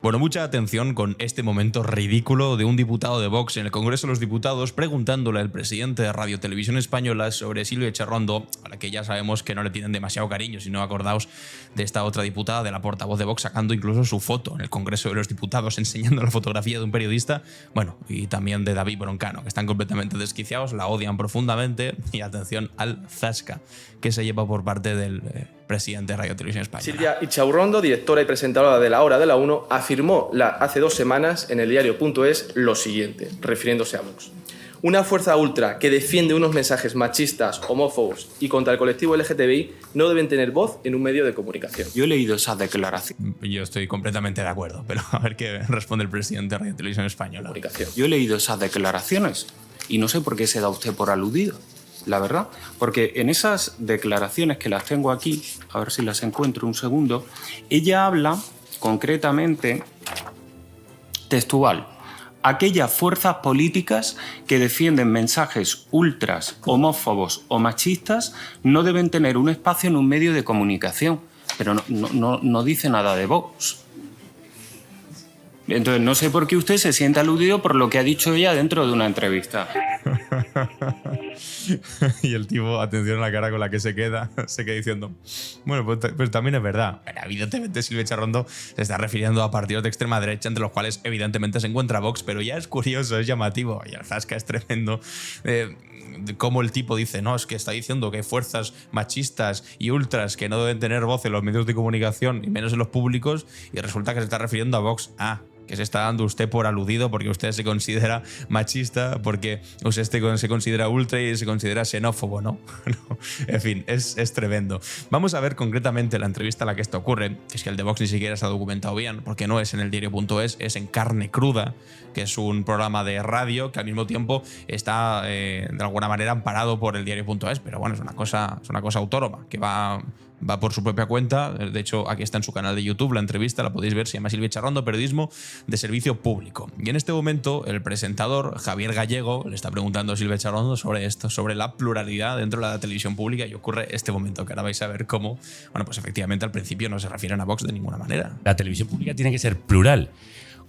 Bueno, mucha atención con este momento ridículo de un diputado de Vox en el Congreso de los Diputados preguntándole al presidente de Radio Televisión Española sobre Silvia Echerondo, a la que ya sabemos que no le tienen demasiado cariño, si no acordaos de esta otra diputada, de la portavoz de Vox, sacando incluso su foto en el Congreso de los Diputados, enseñando la fotografía de un periodista, bueno, y también de David Broncano, que están completamente desquiciados, la odian profundamente, y atención al zasca que se lleva por parte del presidente de Radio Televisión Española. Silvia Echerondo, directora y presentadora de La Hora de la 1, afirmó hace 2 semanas en el diario.es lo siguiente, refiriéndose a Vox. Una fuerza ultra que defiende unos mensajes machistas, homófobos y contra el colectivo LGTBI no deben tener voz en un medio de comunicación. Yo he leído esa declaración. Yo estoy completamente de acuerdo, pero a ver qué responde el presidente de Radio Televisión Española. Yo he leído esas declaraciones y no sé por qué se da usted por aludido, la verdad. Porque en esas declaraciones, que las tengo aquí, a ver si las encuentro un segundo, ella habla concretamente, textual, aquellas fuerzas políticas que defienden mensajes ultras, homófobos o machistas no deben tener un espacio en un medio de comunicación. Pero no dice nada de Vox. Entonces no sé por qué usted se siente aludido por lo que ha dicho ella dentro de una entrevista. Y el tipo, atención a la cara con la que se queda diciendo, bueno, pues también es verdad. Pero evidentemente Silvia Echerondo se está refiriendo a partidos de extrema derecha, entre los cuales evidentemente se encuentra Vox, pero ya es curioso, es llamativo, y el zasca es tremendo. Como el tipo dice, no, es que está diciendo que hay fuerzas machistas y ultras que no deben tener voz en los medios de comunicación y menos en los públicos, y resulta que se está refiriendo a Vox. Que se está dando usted por aludido porque usted se considera machista, porque usted se considera ultra y se considera xenófobo, ¿no? En fin, es tremendo. Vamos a ver concretamente la entrevista a la que esto ocurre, que es que el de Vox ni siquiera se ha documentado bien, porque no es en el diario.es, es en Carne Cruda, que es un programa de radio que al mismo tiempo está de alguna manera amparado por el diario.es, pero bueno, es una cosa autónoma, que va por su propia cuenta. De hecho, aquí está en su canal de YouTube la entrevista, la podéis ver, se llama Silvia Echerondo, periodismo de servicio público. Y en este momento el presentador, Javier Gallego, le está preguntando a Silvia Echerondo sobre esto, sobre la pluralidad dentro de la televisión pública, y ocurre este momento, que ahora vais a ver cómo, bueno, pues efectivamente al principio no se refieren a Vox de ninguna manera. La televisión pública tiene que ser plural.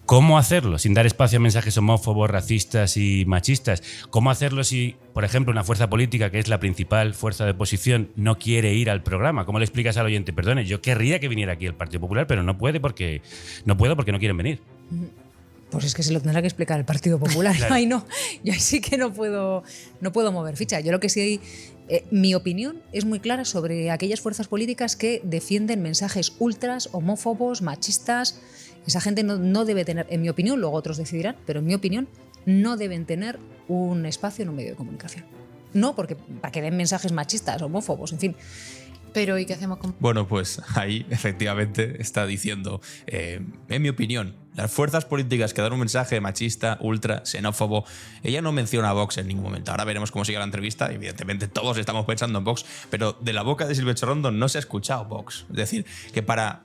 ¿Cómo hacerlo sin dar espacio a mensajes homófobos, racistas y machistas? ¿Cómo hacerlo si, por ejemplo, una fuerza política que es la principal fuerza de oposición no quiere ir al programa? ¿Cómo le explicas al oyente? Perdone, yo querría que viniera aquí el Partido Popular, pero no puedo porque no quieren venir. Pues es que se lo tendrá que explicar el Partido Popular. Claro. Ay, no, yo ahí sí que no puedo mover ficha. Yo lo que sí, mi opinión es muy clara sobre aquellas fuerzas políticas que defienden mensajes ultras, homófobos, machistas. Esa gente no debe tener, en mi opinión, luego otros decidirán, pero en mi opinión no deben tener un espacio en un medio de comunicación. No, porque para que den mensajes machistas, homófobos, en fin. Pero ¿y qué hacemos con...? Bueno, pues ahí efectivamente está diciendo, en mi opinión, las fuerzas políticas que dan un mensaje machista, ultra, xenófobo, ella no menciona a Vox en ningún momento. Ahora veremos cómo sigue la entrevista. Evidentemente todos estamos pensando en Vox, pero de la boca de Silvia Echerondo no se ha escuchado Vox. Es decir, que para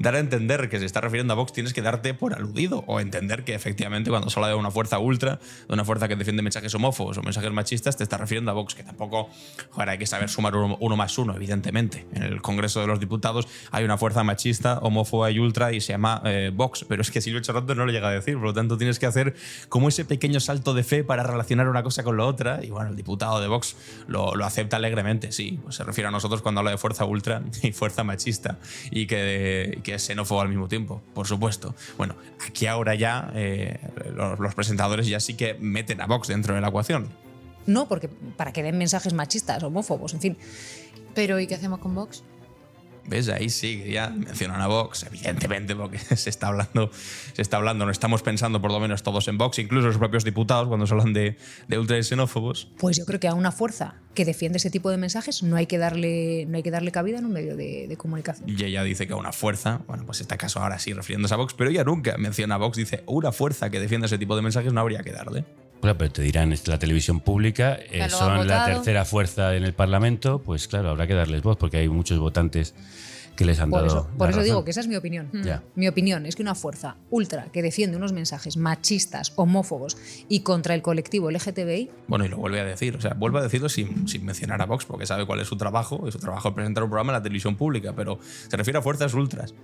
dar a entender que se está refiriendo a Vox tienes que darte por aludido o entender que efectivamente cuando se habla de una fuerza ultra, de una fuerza que defiende mensajes homófobos o mensajes machistas, te está refiriendo a Vox, que tampoco, joder, hay que saber sumar uno más uno, evidentemente. En el Congreso de los Diputados hay una fuerza machista, homófoba y ultra y se llama Vox, pero es que Silvia Echerondo no lo llega a decir, por lo tanto tienes que hacer como ese pequeño salto de fe para relacionar una cosa con la otra, y bueno, el diputado de Vox lo acepta alegremente, sí, pues se refiere a nosotros cuando habla de fuerza ultra y fuerza machista y que es xenófobo al mismo tiempo, por supuesto. Bueno, aquí ahora ya los presentadores ya sí que meten a Vox dentro de la ecuación. No, porque para que den mensajes machistas, homófobos, en fin. Pero ¿y qué hacemos con Vox? ¿Ves? Ahí sí, ya mencionan a Vox, evidentemente, porque se está hablando, no estamos pensando por lo menos todos en Vox, incluso los propios diputados cuando se hablan de ultra y xenófobos. Pues yo creo que a una fuerza que defiende ese tipo de mensajes no hay que darle cabida en un medio de comunicación. Y ella dice que a una fuerza, bueno, pues en este caso ahora sí refiriéndose a Vox, pero ella nunca menciona a Vox, dice una fuerza que defiende ese tipo de mensajes no habría que darle. Claro, pero te dirán, es la televisión pública, son la tercera fuerza en el Parlamento, pues claro, habrá que darles voz porque hay muchos votantes que les han dado. Por eso digo que esa es mi opinión. Ya. Mi opinión es que una fuerza ultra que defiende unos mensajes machistas, homófobos y contra el colectivo LGTBI. Bueno, y lo vuelve a decir, o sea, vuelve a decirlo sin mencionar a Vox, porque sabe cuál es su trabajo, es presentar un programa en la televisión pública, pero se refiere a fuerzas ultras.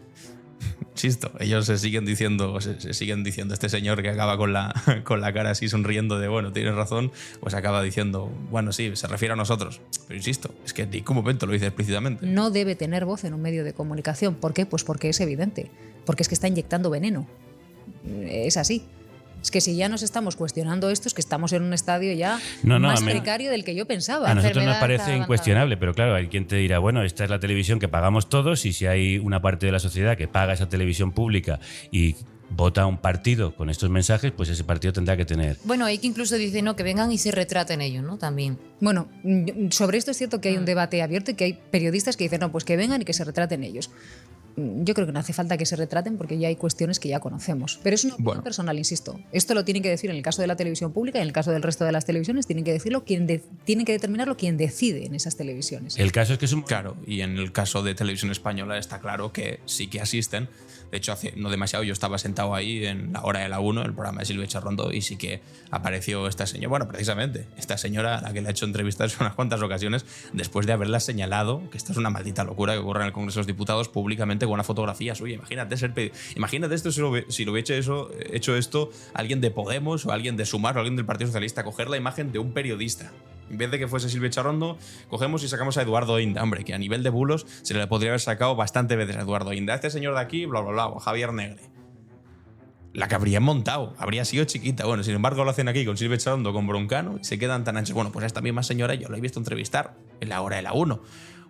insisto, ellos se siguen diciendo este señor que acaba con la cara así sonriendo de, bueno, tienes razón, pues acaba diciendo, bueno, sí, se refiere a nosotros. Pero insisto, es que en ningún momento lo dice explícitamente. No debe tener voz en un medio de comunicación. ¿Por qué? Pues porque es evidente. Porque es que está inyectando veneno. Es así. Es que si ya nos estamos cuestionando esto, es que estamos en un estadio ya más precario del que yo pensaba. A nosotros nos parece incuestionable, pero claro, hay quien te dirá, bueno, esta es la televisión que pagamos todos y si hay una parte de la sociedad que paga esa televisión pública y vota a un partido con estos mensajes, pues ese partido tendrá que tener. Bueno, hay que incluso dice no que vengan y se retraten ellos, ¿no? También. Bueno, sobre esto es cierto que hay un debate abierto y que hay periodistas que dicen, no, pues que vengan y que se retraten ellos. Yo creo que no hace falta que se retraten porque ya hay cuestiones que ya conocemos. Pero es una opinión personal, insisto. Esto lo tienen que decir en el caso de la televisión pública y en el caso del resto de las televisiones tienen que decirlo tienen que determinarlo quien decide en esas televisiones. El caso es que es un... Claro, y en el caso de Televisión Española está claro que sí que asisten. De hecho, hace no demasiado yo estaba sentado ahí en la hora de la 1, el programa de Silvia Charrondo, y sí que apareció esta señora, bueno, precisamente, esta señora a la que le ha hecho entrevistas en unas cuantas ocasiones después de haberla señalado que esto es una maldita locura que ocurre en el Congreso de los Diputados públicamente con una fotografía suya. Imagínate esto si lo hubiese hecho esto alguien de Podemos o alguien de Sumar o alguien del Partido Socialista, coger la imagen de un periodista. En vez de que fuese Silvia Charrondo, cogemos y sacamos a Eduardo Inda. Hombre, que a nivel de bulos se le podría haber sacado bastante veces a Eduardo Inda. Este señor de aquí, bla, bla, bla, o Javier Negre. La que habrían montado, habría sido chiquita. Bueno, sin embargo, lo hacen aquí con Silvia Charrondo, con Broncano, y se quedan tan anchos. Bueno, pues a esta misma señora yo la he visto entrevistar en la hora de la 1.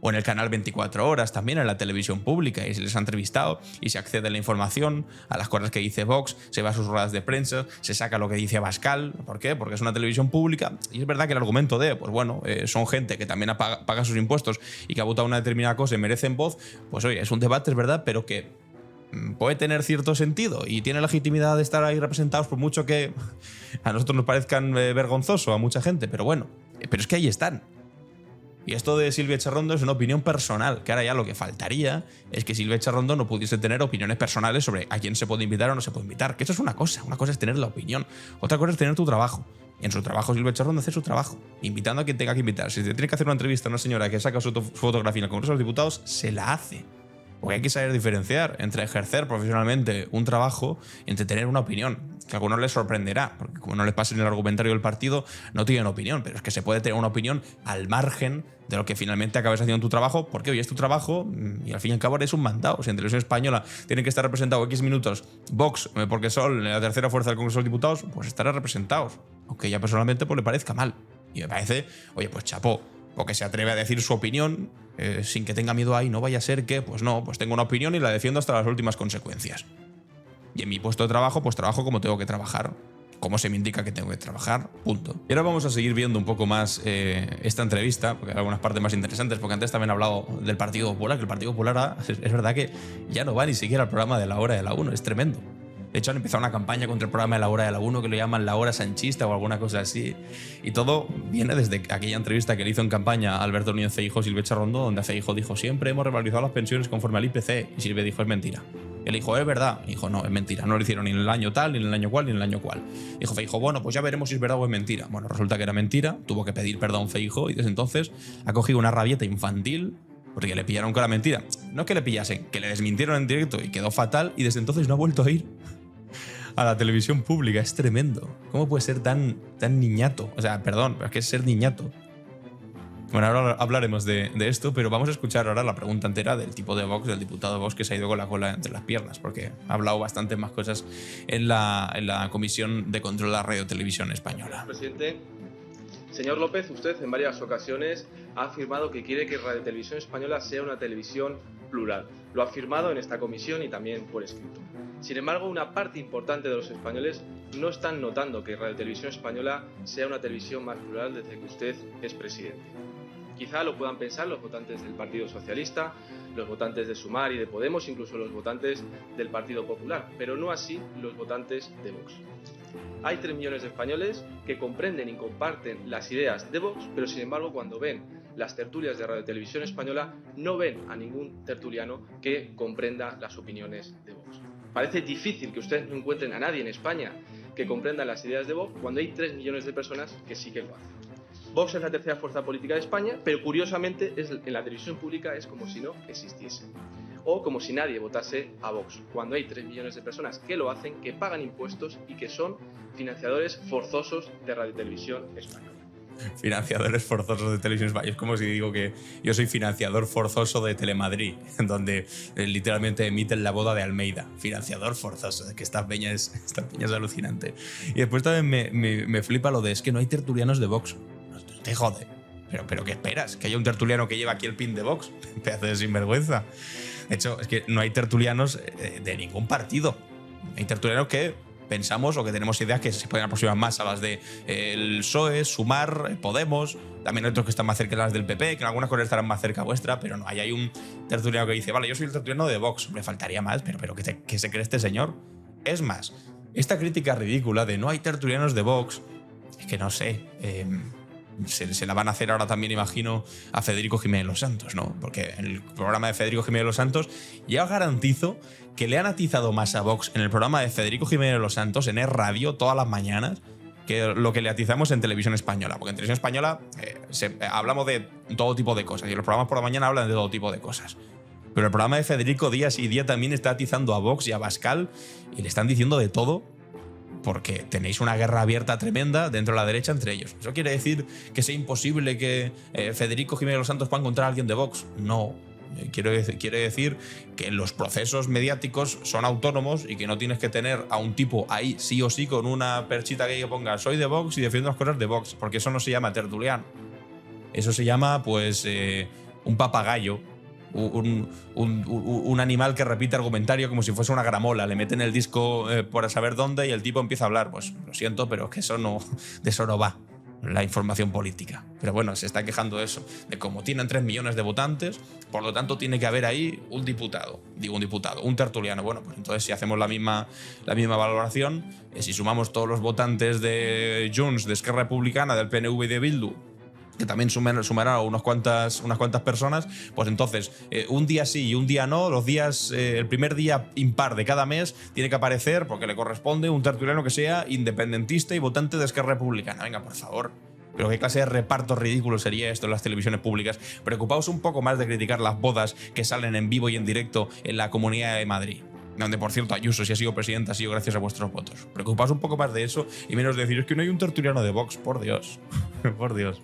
O en el canal 24 horas, también en la televisión pública, y se les ha entrevistado y se accede a la información, a las cosas que dice Vox, se va a sus ruedas de prensa, se saca lo que dice Abascal. ¿Por qué? Porque es una televisión pública y es verdad que el argumento de, pues bueno, son gente que también paga sus impuestos y que ha votado una determinada cosa y merecen voz, pues oye, es un debate, es verdad, pero que puede tener cierto sentido y tiene legitimidad de estar ahí representados, por mucho que a nosotros nos parezcan vergonzoso a mucha gente, pero bueno, pero es que ahí están. Y esto de Silvia Charrondo es una opinión personal, que ahora ya lo que faltaría es que Silvia Charrondo no pudiese tener opiniones personales sobre a quién se puede invitar o no se puede invitar, que eso es una cosa es tener la opinión, otra cosa es tener tu trabajo. Y en su trabajo Silvia Charrondo hace su trabajo, invitando a quien tenga que invitar. Si te tiene que hacer una entrevista a una señora que saca su fotografía en el Congreso de los Diputados, se la hace. Porque hay que saber diferenciar entre ejercer profesionalmente un trabajo y entre tener una opinión, que a algunos les sorprenderá, porque como no les pasa en el argumentario del partido, no tienen opinión, pero es que se puede tener una opinión al margen de lo que finalmente acabes haciendo en tu trabajo, porque hoy es tu trabajo y al fin y al cabo eres un mandado. Si en Televisión Española tienen que estar representados X minutos Vox, porque son la tercera fuerza del Congreso de los Diputados, pues estarán representados, aunque ya personalmente pues le parezca mal. Y me parece, oye, pues chapó, porque se atreve a decir su opinión sin que tenga miedo ahí, no vaya a ser que, pues no, pues tengo una opinión y la defiendo hasta las últimas consecuencias. Y en mi puesto de trabajo, pues trabajo como tengo que trabajar, como se me indica que tengo que trabajar, punto. Y ahora vamos a seguir viendo un poco más esta entrevista, porque hay algunas partes más interesantes, porque antes también he hablado del Partido Popular, que el Partido Popular es verdad que ya no va ni siquiera al programa de la hora de la 1, es tremendo. De hecho, han empezado una campaña contra el programa de la hora de la 1 que lo llaman la hora sanchista o alguna cosa así. Y todo viene desde aquella entrevista que le hizo en campaña a Alberto Núñez Feijóo y Silvia Charrondo, donde Feijóo dijo, siempre hemos revalorizado las pensiones conforme al IPC. Y Silvia dijo, es mentira. Él dijo, es verdad. Y dijo, no, es mentira. No lo hicieron ni en el año tal, ni en el año cual, ni en el año cual. Dijo Feijóo, bueno, pues ya veremos si es verdad o es mentira. Bueno, resulta que era mentira. Tuvo que pedir perdón Feijóo y desde entonces ha cogido una rabieta infantil porque le pillaron con la mentira. No es que le pillasen, que le desmintieron en directo y quedó fatal y desde entonces no ha vuelto a ir a la televisión pública. Es tremendo. ¿Cómo puede ser tan niñato? O sea, perdón, pero es que es ser niñato. Bueno, ahora hablaremos de esto, pero vamos a escuchar ahora la pregunta entera del tipo de Vox, del diputado Vox, que se ha ido con la cola entre las piernas, porque ha hablado bastante más cosas en la Comisión de Control de la Radio Televisión Española. Presidente, señor López, usted en varias ocasiones ha afirmado que quiere que Radio Televisión Española sea una televisión plural. Lo ha afirmado en esta comisión y también por escrito. Sin embargo, una parte importante de los españoles no están notando que Radio Televisión Española sea una televisión más plural desde que usted es presidente. Quizá lo puedan pensar los votantes del Partido Socialista, los votantes de Sumar y de Podemos, incluso los votantes del Partido Popular, pero no así los votantes de Vox. Hay 3 millones de españoles que comprenden y comparten las ideas de Vox, pero sin embargo cuando ven las tertulias de Radio Televisión Española no ven a ningún tertuliano que comprenda las opiniones de Vox. Parece difícil que ustedes no encuentren a nadie en España que comprenda las ideas de Vox cuando hay 3 millones de personas que sí que lo hacen. Vox es la tercera fuerza política de España, pero curiosamente en la televisión pública es como si no existiese. o como si nadie votase a Vox, cuando hay 3 millones de personas que lo hacen, que pagan impuestos y que son financiadores forzosos de Radio Televisión Española. Financiadores forzosos de Televisión Española. Es como si digo que yo soy financiador forzoso de Telemadrid, donde literalmente emiten la boda de Almeida. Financiador forzoso. Es que esta peña es alucinante. Y después también me flipa lo de es que no hay tertulianos de Vox. No te jode. Pero ¿qué esperas? ¿Que haya un tertuliano que lleva aquí el pin de Vox? Pedazo de sinvergüenza. De hecho, es que no hay tertulianos de ningún partido. Hay tertulianos que pensamos o que tenemos ideas que se pueden aproximar más a las de el PSOE, Sumar, Podemos. También hay otros que están más cerca de las del PP, que en algunas cosas estarán más cerca vuestra, pero no, ahí hay un tertuliano que dice, vale, yo soy el tertuliano de Vox. Me faltaría más, pero ¿qué se cree este señor? Es más, esta crítica ridícula de no hay tertulianos de Vox, es que no sé, se la van a hacer ahora también, imagino, a Federico Jiménez Los Santos, ¿no? Porque en el programa de Federico Jiménez Los Santos ya os garantizo que le han atizado más a Vox en el programa de Federico Jiménez Los Santos, en Radio, todas las mañanas, que lo que le atizamos en Televisión Española. Porque en Televisión Española hablamos de todo tipo de cosas y los programas por la mañana hablan de todo tipo de cosas. Pero el programa de Federico día sí día también está atizando a Vox y a Abascal y le están diciendo de todo, porque tenéis una guerra abierta tremenda dentro de la derecha entre ellos. ¿Eso quiere decir que sea imposible que Federico Jiménez Los Santos pueda encontrar a alguien de Vox? No. Quiere decir que los procesos mediáticos son autónomos y que no tienes que tener a un tipo ahí sí o sí con una perchita que ponga soy de Vox y defiendo las cosas de Vox, porque eso no se llama tertuliano. Eso se llama, pues, un papagayo. Un animal que repite argumentario como si fuese una gramola. Le meten el disco por saber dónde y el tipo empieza a hablar. Pues lo siento, pero es que de eso no va la información política. Pero bueno, se está quejando de eso, de cómo tienen 3 millones de votantes, por lo tanto tiene que haber ahí un diputado, un tertuliano. Bueno, pues entonces si hacemos la misma valoración, si sumamos todos los votantes de Junts, de Esquerra Republicana, del PNV y de Bildu, que también sumará unas cuantas personas, pues entonces un día sí y un día no, los días, el primer día impar de cada mes tiene que aparecer, porque le corresponde, un tertuliano que sea independentista y votante de Esquerra Republicana. Venga, por favor. Pero qué clase de reparto ridículo sería esto en las televisiones públicas. Preocupaos un poco más de criticar las bodas que salen en vivo y en directo en la Comunidad de Madrid, donde, por cierto, Ayuso, si ha sido presidenta, ha sido gracias a vuestros votos. Preocupaos un poco más de eso y menos de decir es que no hay un tertuliano de Vox, por Dios. Por Dios.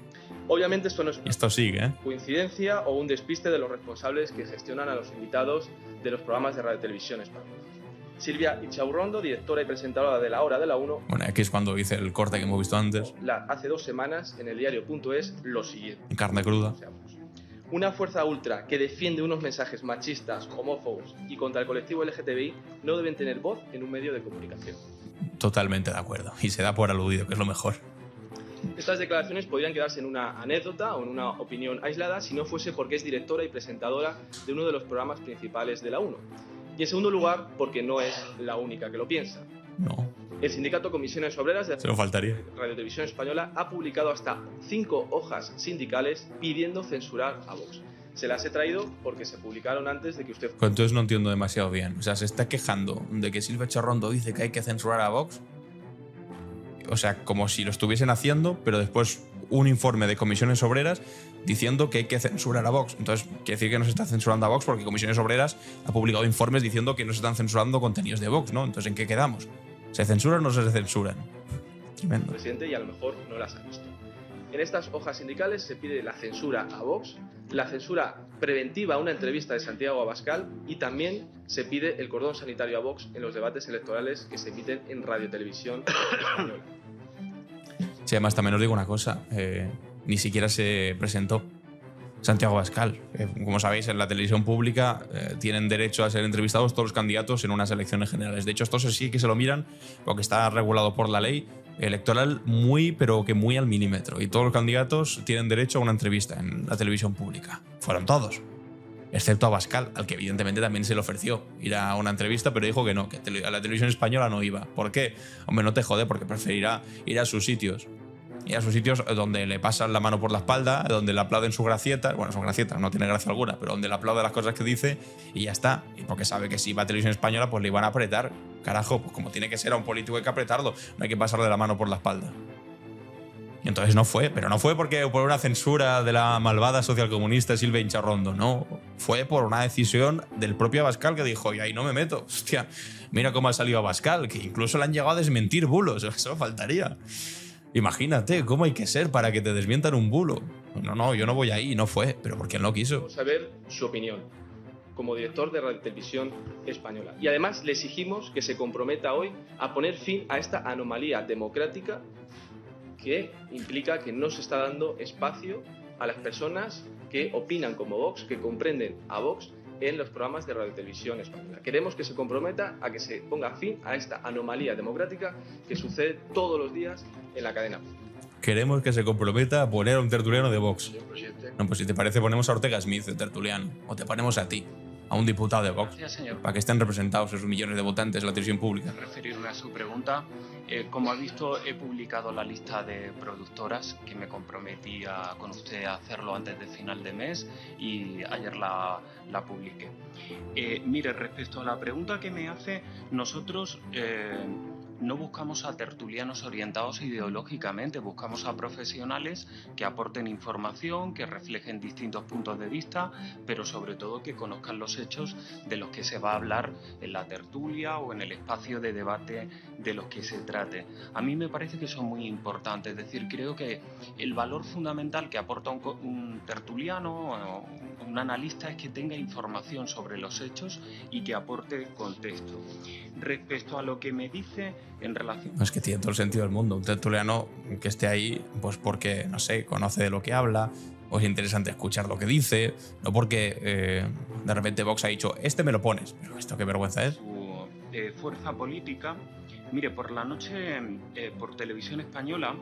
Obviamente esto no es esto sigue, ¿eh? coincidencia o un despiste de los responsables que gestionan a los invitados de los programas de Radio Televisión Española. Silvia Ichaurrondo, directora y presentadora de La Hora de la 1. Bueno, aquí es cuando hice el corte que hemos visto antes. Hace 2 semanas en el diario.es lo siguiente. En carne cruda. Una fuerza ultra que defiende unos mensajes machistas, homófobos y contra el colectivo LGTBI no deben tener voz en un medio de comunicación. Totalmente de acuerdo. Y se da por aludido, que es lo mejor. Estas declaraciones podrían quedarse en una anécdota o en una opinión aislada si no fuese porque es directora y presentadora de uno de los programas principales de la 1. Y en segundo lugar, porque no es la única que lo piensa. No. El sindicato Comisiones Obreras de Se lo faltaría. Radio Televisión Española ha publicado hasta 5 hojas sindicales pidiendo censurar a Vox. Se las he traído porque se publicaron antes de que usted... Pues entonces no entiendo demasiado bien. O sea, se está quejando de que Silvia Ichaurrondo dice que hay que censurar a Vox. O sea, como si lo estuviesen haciendo, pero después un informe de Comisiones Obreras diciendo que hay que censurar a Vox. Entonces, quiere decir que no se está censurando a Vox porque Comisiones Obreras ha publicado informes diciendo que no se están censurando contenidos de Vox, ¿no? Entonces, ¿en qué quedamos? ¿Se censuran o no se censuran? Tremendo. Presidente, y a lo mejor no las ha visto. En estas hojas sindicales se pide la censura a Vox, la censura preventiva a una entrevista de Santiago Abascal y también se pide el cordón sanitario a Vox en los debates electorales que se emiten en Radio Televisión Española. Sí, además también os digo una cosa, ni siquiera se presentó Santiago Abascal. Como sabéis, en la televisión pública tienen derecho a ser entrevistados todos los candidatos en unas elecciones generales. De hecho, esto sí que se lo miran porque está regulado por la ley electoral pero que muy al milímetro. Y todos los candidatos tienen derecho a una entrevista en la televisión pública. Fueron todos, excepto Abascal, al que evidentemente también se le ofreció ir a una entrevista, pero dijo que no, que a la televisión española no iba. ¿Por qué? Hombre, no te jode, porque preferirá ir a sus sitios. Y a sus sitios donde le pasan la mano por la espalda, donde le aplauden sus gracietas. Bueno, son gracietas, no tiene gracia alguna, pero donde le aplauden las cosas que dice y ya está. Y porque sabe que si va a televisión española, pues le iban a apretar. Carajo, pues como tiene que ser a un político hay que apretarlo. No hay que pasarle la mano por la espalda. Y entonces no fue, pero no fue porque por una censura de la malvada socialcomunista Silvia Incharrondo, no. Fue por una decisión del propio Abascal que dijo, y ahí no me meto. Hostia, mira cómo ha salido Abascal, que incluso le han llegado a desmentir bulos, eso faltaría. Imagínate cómo hay que ser para que te desmientan un bulo. No, yo no voy ahí, no fue, pero porque él no quiso. Queremos saber su opinión como director de Radio Televisión Española. Y además le exigimos que se comprometa hoy a poner fin a esta anomalía democrática que implica que no se está dando espacio a las personas que opinan como Vox, que comprenden a Vox en los programas de Radio Televisión Española. Queremos que se comprometa a que se ponga fin a esta anomalía democrática que sucede todos los días en la cadena. Queremos que se comprometa a poner a un tertuliano de Vox. No, pues si te parece ponemos a Ortega Smith de tertuliano, o te ponemos a ti, a un diputado de Vox, Gracias, señor. para que estén representados esos millones de votantes en la televisión pública. Referirme a su pregunta, como ha visto, he publicado la lista de productoras que me comprometí con usted a hacerlo antes de final de mes y ayer la publiqué. Mire, respecto a la pregunta que me hace, nosotros no buscamos a tertulianos orientados ideológicamente, buscamos a profesionales que aporten información, que reflejen distintos puntos de vista, pero sobre todo que conozcan los hechos de los que se va a hablar en la tertulia o en el espacio de debate de los que se trate. A mí me parece que son muy importantes, es decir, creo que el valor fundamental que aporta un tertuliano o un analista es que tenga información sobre los hechos y que aporte contexto. Respecto a lo que me dice en relación... No, es que tiene todo el sentido del mundo. Un tertuliano que esté ahí, pues porque, no sé, conoce de lo que habla, o es interesante escuchar lo que dice, no porque de repente Vox ha dicho, este me lo pones. Pero esto qué vergüenza es. Su fuerza política. Mire, por la noche, por Televisión Española,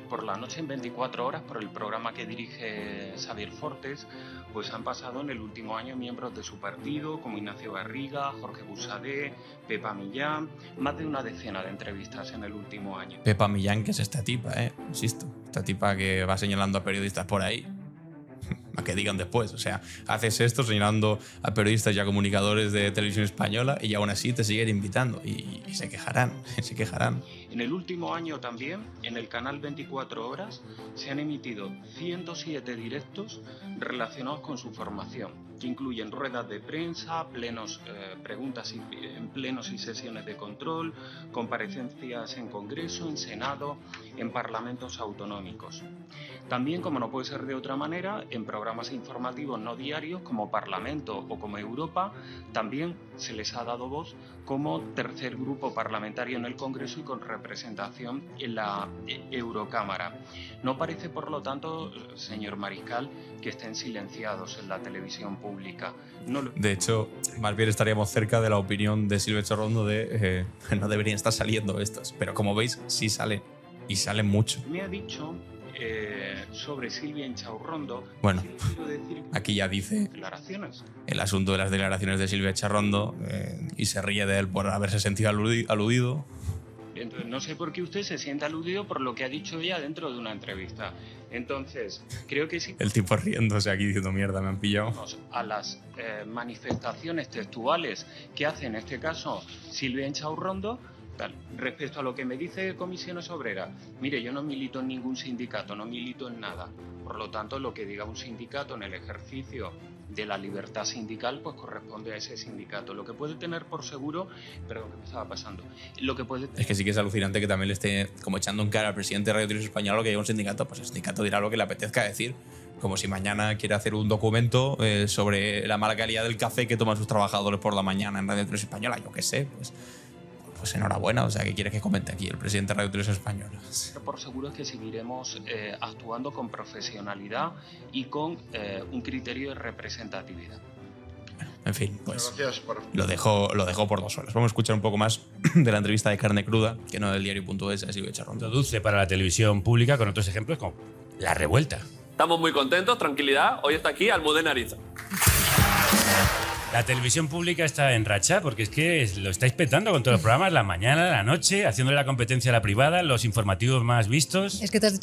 por la noche en 24 horas, por el programa que dirige Xavier Fortes, pues han pasado en el último año miembros de su partido, como Ignacio Garriga, Jorge Busadé, Pepa Millán, más de una decena de entrevistas en el último año. Pepa Millán, que es esta tipa, insisto, esta tipa que va señalando a periodistas por ahí, a que digan después. O sea, haces esto señalando a periodistas y a comunicadores de Televisión Española y aún así te siguen invitando y se quejarán, se quejarán. En el último año también, en el canal 24 Horas, se han emitido 107 directos relacionados con su formación, que incluyen ruedas de prensa, preguntas en plenos y sesiones de control, comparecencias en Congreso, en Senado, en parlamentos autonómicos. También, como no puede ser de otra manera, en programas informativos no diarios como Parlamento o como Europa, también se les ha dado voz como tercer grupo parlamentario en el Congreso y con representación en la Eurocámara. No parece, por lo tanto, señor Mariscal, que estén silenciados en la televisión pública. De hecho, más bien estaríamos cerca de la opinión de Silvia Incharrondo de no deberían estar saliendo estos. Pero como veis, sí salen. Y salen mucho. Me ha dicho sobre Silvia Incharrondo. Bueno, quiero decir aquí ya dice declaraciones. el asunto de las declaraciones de Silvia Incharrondo y se ríe de él por haberse sentido aludido. Entonces, no sé por qué usted se siente aludido por lo que ha dicho ella dentro de una entrevista. Entonces, creo que sí. El tipo riéndose aquí diciendo mierda, me han pillado. A las manifestaciones textuales que hace en este caso Silvia Incharrondo. Respecto a lo que me dice Comisiones Obreras, mire, yo no milito en ningún sindicato, no milito en nada. Por lo tanto, lo que diga un sindicato en el ejercicio de la libertad sindical, pues corresponde a ese sindicato. Lo que puede tener por seguro, perdón, ¿qué me estaba pasando? Lo que puede tener... Es que sí que es alucinante que también le esté como echando un cara al presidente de Radio Televisión Española lo que diga un sindicato, pues el sindicato dirá lo que le apetezca decir. Como si mañana quiere hacer un documento sobre la mala calidad del café que toman sus trabajadores por la mañana en Radio Televisión Española, yo qué sé, pues enhorabuena, o sea, ¿qué quieres que comente aquí el presidente de Radio Televisión Española? Por seguro es que seguiremos actuando con profesionalidad y con un criterio de representatividad. Bueno, en fin, pues lo dejo por 2 horas. Vamos a escuchar un poco más de la entrevista de carne cruda, que no del diario.es, a Silvia Incharrondo. Introduce para la televisión pública con otros ejemplos como La Revuelta. Estamos muy contentos, tranquilidad. Hoy está aquí Almudena Ariza. La televisión pública está en racha porque es que lo estáis petando con todos los programas, la mañana, la noche, haciéndole la competencia a la privada, los informativos más vistos. Es que tú has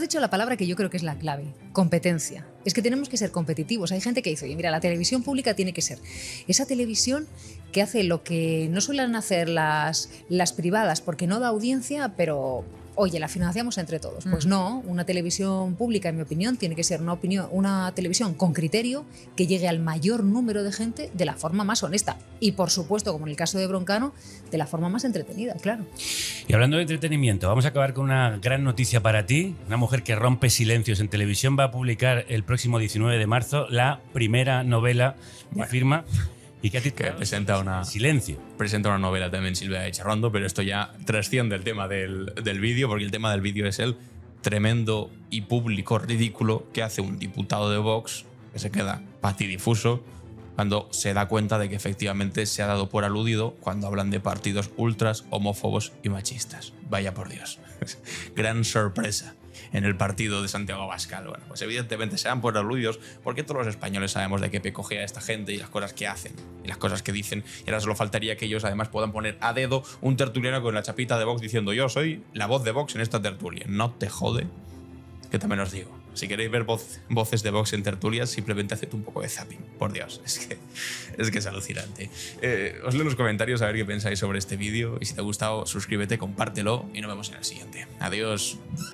dicho la palabra que yo creo que es la clave, competencia. Es que tenemos que ser competitivos. Hay gente que dice, oye, mira, la televisión pública tiene que ser esa televisión que hace lo que no suelen hacer las privadas porque no da audiencia, pero oye, la financiamos entre todos. Pues no, una televisión pública, en mi opinión, tiene que ser una televisión con criterio que llegue al mayor número de gente de la forma más honesta. Y por supuesto, como en el caso de Broncano, de la forma más entretenida, claro. Y hablando de entretenimiento, vamos a acabar con una gran noticia para ti. Una mujer que rompe silencios en televisión va a publicar el próximo 19 de marzo la primera novela de Firma y que presenta una novela también Silvia Echarrondo, pero esto ya trasciende el tema del vídeo, porque el tema del vídeo es el tremendo y público ridículo que hace un diputado de Vox que se queda patidifuso cuando se da cuenta de que efectivamente se ha dado por aludido cuando hablan de partidos ultras, homófobos y machistas. Vaya por Dios. Gran sorpresa en el partido de Santiago Abascal. Bueno, pues evidentemente se dan por aludidos porque todos los españoles sabemos de qué pecojea esta gente y las cosas que hacen y las cosas que dicen. Y ahora solo faltaría que ellos además puedan poner a dedo un tertuliano con la chapita de Vox diciendo yo soy la voz de Vox en esta tertulia. No te jode, que también os digo. Si queréis ver voces de Vox en tertulias, simplemente haced un poco de zapping. Por Dios, es que es alucinante. Os leo en los comentarios a ver qué pensáis sobre este vídeo y si te ha gustado, suscríbete, compártelo y nos vemos en el siguiente. Adiós.